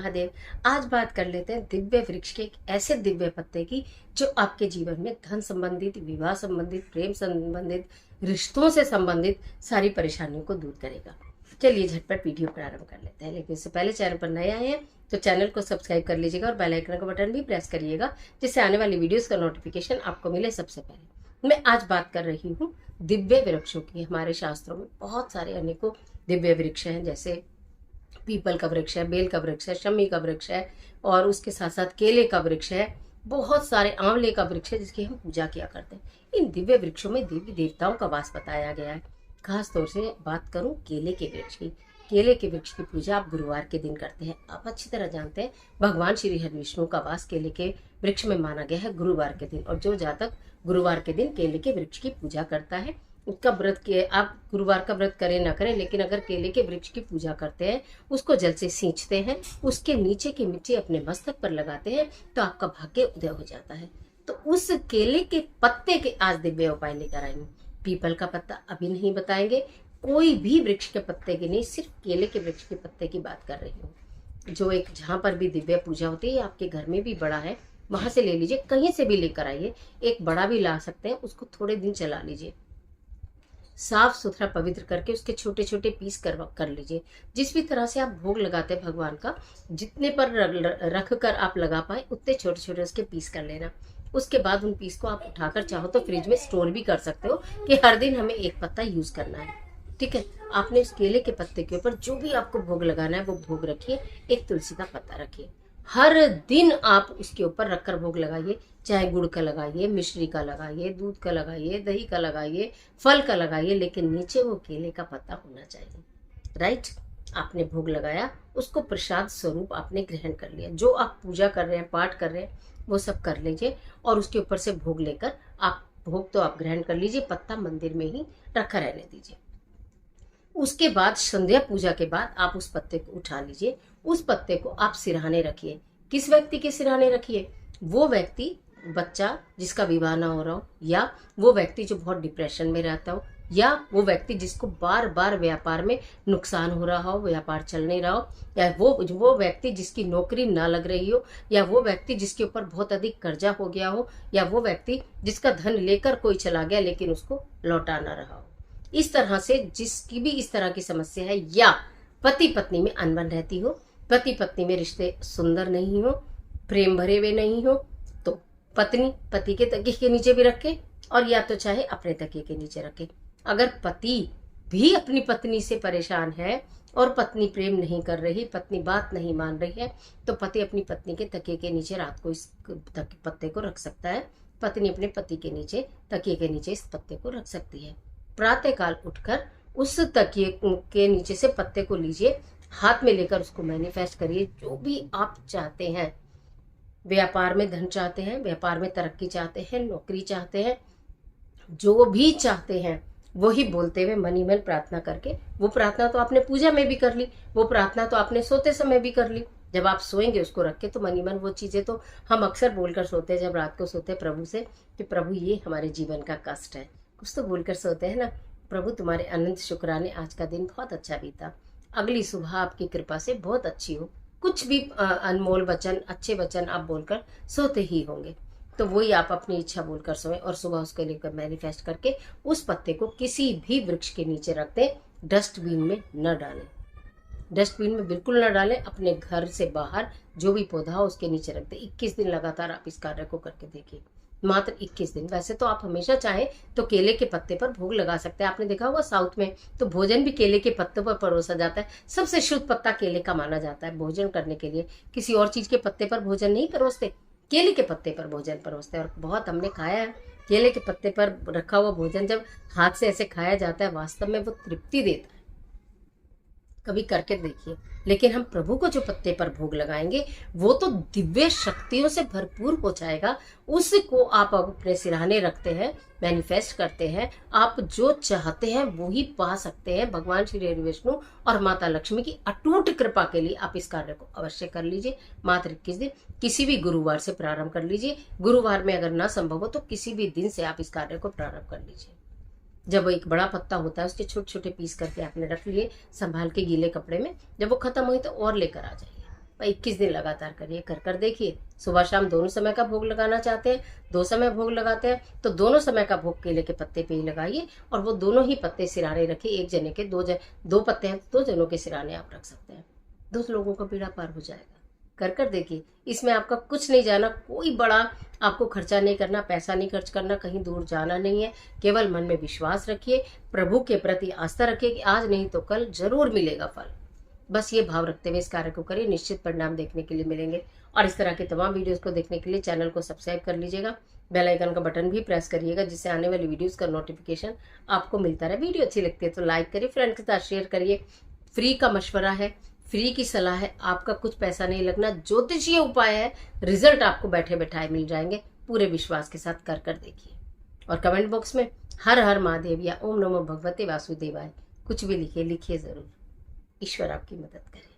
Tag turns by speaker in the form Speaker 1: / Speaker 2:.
Speaker 1: महादेव। आज बात कर लेते हैं दिव्य वृक्ष के एक ऐसे दिव्य पत्ते की जो आपके जीवन में धन संबंधित, विवाह संबंधित, प्रेम संबंधित, रिश्तों से संबंधित सारी परेशानियों को दूर करेगा। चलिए झटपट वीडियो प्रारंभ कर लेते हैं, लेकिन इससे पहले चैनल पर नए आए हैं तो चैनल को सब्सक्राइब कर लीजिएगा और बेल आइकन का बटन भी प्रेस करिएगा, जिससे आने वाली वीडियोस का नोटिफिकेशन आपको मिले सबसे पहले। मैं आज बात कर रही हूँ दिव्य वृक्षों की। हमारे शास्त्रों में बहुत सारे अनेकों दिव्य वृक्ष हैं, जैसे पीपल का वृक्ष है, बेल का वृक्ष है, शमी का वृक्ष है और उसके साथ साथ केले का वृक्ष है, बहुत सारे आंवले का वृक्ष है जिसकी हम पूजा किया करते हैं। इन दिव्य वृक्षों में देवी देवताओं का वास बताया गया है। खास तौर से बात करूं केले के वृक्ष की। केले के वृक्ष की पूजा आप गुरुवार के दिन करते हैं। आप अच्छी तरह जानते हैं भगवान श्री हरि विष्णु का वास केले के वृक्ष में माना गया है गुरुवार के दिन, और जो जातक गुरुवार के दिन केले के वृक्ष की पूजा करता है उसका व्रत के, आप गुरुवार का व्रत करें ना करें, लेकिन अगर केले के वृक्ष की पूजा करते हैं, उसको जल से सींचते हैं, उसके नीचे की मिट्टी अपने मस्तक पर लगाते हैं, तो आपका भाग्य उदय हो जाता है। तो उस केले के पत्ते के आज दिव्य उपाय लेकर आई हूँ। पीपल का पत्ता अभी नहीं बताएंगे, कोई भी वृक्ष के पत्ते की नहीं, सिर्फ केले के वृक्ष के पत्ते की बात कर रही हूँ। जो एक जहाँ पर भी दिव्य पूजा होती है, आपके घर में भी बड़ा है, वहां से ले लीजिए, कहीं से भी लेकर आइए। एक बड़ा भी ला सकते हैं, उसको थोड़े दिन चला लीजिए, साफ सुथरा पवित्र करके उसके छोटे छोटे पीस कर लीजिए। जिस भी तरह से आप भोग लगाते हैं भगवान का, जितने पर रख कर आप लगा पाए उतने छोटे छोटे उसके पीस कर लेना। उसके बाद उन पीस को आप उठाकर चाहो तो फ्रिज में स्टोर भी कर सकते हो कि हर दिन हमें एक पत्ता यूज करना है। ठीक है, आपने उस केले के पत्ते के ऊपर जो भी आपको भोग लगाना है वो भोग रखिए। एक तुलसी का पत्ता रखिए, हर दिन आप उसके ऊपर रखकर भोग लगाइए। चाहे गुड़ का लगाइए, मिश्री का लगाइए, दूध का लगाइए, दही का लगाइए, फल का लगाइए, लेकिन नीचे वो केले का पत्ता होना चाहिए। राइट, आपने भोग लगाया, उसको प्रसाद स्वरूप आपने ग्रहण कर लिया। जो आप पूजा कर रहे हैं, पाठ कर रहे हैं, वो सब कर लीजिए और उसके ऊपर से भोग लेकर आप भोग तो आप ग्रहण कर लीजिए, पत्ता मंदिर में ही रखा रहने दीजिए। उसके बाद संध्या पूजा के बाद आप उस पत्ते को उठा लीजिए। उस पत्ते को आप सिरहाने रखिए। किस व्यक्ति के सिरहाने रखिए? वो व्यक्ति, बच्चा जिसका विवाह ना हो रहा हो, या वो व्यक्ति जो बहुत डिप्रेशन में रहता हो, या वो व्यक्ति जिसको बार बार व्यापार में नुकसान हो रहा हो, व्यापार चल नहीं रहा हो, या वो व्यक्ति जिसकी नौकरी ना लग रही हो, या वो व्यक्ति जिसके ऊपर बहुत अधिक कर्जा हो गया हो, या वो व्यक्ति जिसका धन लेकर कोई चला गया लेकिन उसको लौटा ना रहा हो। इस तरह से जिसकी भी इस तरह की समस्या है, या पति पत्नी में अनबन रहती हो, पति पत्नी में रिश्ते सुंदर नहीं हो, प्रेम भरे हुए नहीं हो, तो पत्नी पति के तकिए के नीचे भी रखे, और या तो चाहे अपने तकिए के नीचे रखे। अगर पति भी अपनी पत्नी से परेशान है और पत्नी प्रेम नहीं कर रही, पत्नी बात नहीं मान रही है, तो पति अपनी पत्नी के तकिए के नीचे रात को इस पत्ते को रख सकता है। पत्नी अपने पति के नीचे, तकिए के नीचे इस पत्ते को रख सकती है। प्रातःकाल उठकर उस तकिए के नीचे से पत्ते को लीजिए, हाथ में लेकर उसको मैनिफेस्ट करिए। जो भी आप चाहते हैं, व्यापार में धन चाहते हैं, व्यापार में तरक्की चाहते हैं, नौकरी चाहते हैं, जो भी चाहते हैं वही बोलते हुए मन ही मन प्रार्थना करके, वो प्रार्थना तो आपने पूजा में भी कर ली, वो प्रार्थना तो आपने सोते समय भी कर ली। जब आप सोएंगे उसको रख के, तो मन ही मन वो चीजें तो हम अक्सर बोलकर सोते हैं जब रात को सोते हैं प्रभु से कि प्रभु ये हमारे जीवन का कष्ट है, कुछ तो बोलकर सोते हैं ना। प्रभु तुम्हारे अनंत शुक्राने, आज का दिन बहुत अच्छा बीता, अगली सुबह आपकी कृपा से बहुत अच्छी हो। कुछ भी अनमोल वचन, अच्छे वचन आप बोलकर सोते ही होंगे। तो वही आप अपनी इच्छा बोलकर सोएं और सुबह उसके लेकर मैनिफेस्ट करके उस पत्ते को किसी भी वृक्ष के नीचे रख दें। डस्टबिन में न डालें, डस्टबिन में बिल्कुल न डालें। अपने घर से बाहर जो भी पौधा हो उसके नीचे रख दें। 21 दिन लगातार आप इस कार्य को करके देखिए, मात्र 21 दिन। वैसे तो आप हमेशा चाहें तो केले के पत्ते पर भोग लगा सकते हैं। आपने देखा होगा साउथ में तो भोजन भी केले के पत्तों पर परोसा जाता है। सबसे शुद्ध पत्ता केले का माना जाता है भोजन करने के लिए। किसी और चीज के पत्ते पर भोजन नहीं परोसते, केले के पत्ते पर भोजन परोसते हैं। और बहुत हमने खाया है केले के पत्ते पर रखा हुआ भोजन, जब हाथ से ऐसे खाया जाता है, वास्तव में वो तृप्ति देता है। कभी करके देखिए। लेकिन हम प्रभु को जो पत्ते पर भोग लगाएंगे वो तो दिव्य शक्तियों से भरपूर हो जाएगा। उसको आप अपने सिरहाने रखते हैं, मैनिफेस्ट करते हैं, आप जो चाहते हैं वो ही पा सकते हैं। भगवान श्री हरि विष्णु और माता लक्ष्मी की अटूट कृपा के लिए आप इस कार्य को अवश्य कर लीजिए। मात्र 21 दिन, किसी भी गुरुवार से प्रारंभ कर लीजिए। गुरुवार में अगर ना संभव हो तो किसी भी दिन से आप इस कार्य को प्रारंभ कर लीजिए। जब एक बड़ा पत्ता होता है उसके छोटे छोटे पीस करके आपने रख लिए संभाल के गीले कपड़े में, जब वो खत्म हुई तो और लेकर आ जाइए। भाई 21 दिन लगातार करिए, कर देखिए। सुबह शाम दोनों समय का भोग लगाना चाहते हैं, 2 समय भोग लगाते हैं, तो दोनों समय का भोग केले के पत्ते पे ही लगाइए, और वो दोनों ही पत्ते सिराने रखिए। एक जने के दो पत्ते हैं, 2 जनों के सिराने आप रख सकते हैं, 2 लोगों का बेड़ा पार हो जाएगा। कर देखिए। इसमें आपका कुछ नहीं जाना, कोई बड़ा आपको खर्चा नहीं करना, पैसा नहीं खर्च करना, कहीं दूर जाना नहीं है। केवल मन में विश्वास रखिए, प्रभु के प्रति आस्था रखिए कि आज नहीं तो कल जरूर मिलेगा फल। बस ये भाव रखते हुए इस कार्य को करिए, निश्चित परिणाम देखने के लिए मिलेंगे। और इस तरह के तमाम वीडियोस को देखने के लिए चैनल को सब्सक्राइब कर लीजिएगा, बेल आइकन का बटन भी प्रेस करिएगा, जिससे आने वाली वीडियोस का नोटिफिकेशन आपको मिलता रहे। वीडियो अच्छी लगती है तो लाइक करिए, फ्रेंड के साथ शेयर करिए। फ्री का मशवरा है, फ्री की सलाह है, आपका कुछ पैसा नहीं लगना, ज्योतिषीय उपाय है, रिजल्ट आपको बैठे बैठाए मिल जाएंगे। पूरे विश्वास के साथ कर देखिए। और कमेंट बॉक्स में हर हर महादेव या ओम नमो भगवते वासुदेवाय कुछ भी लिखिए जरूर। ईश्वर आपकी मदद करे।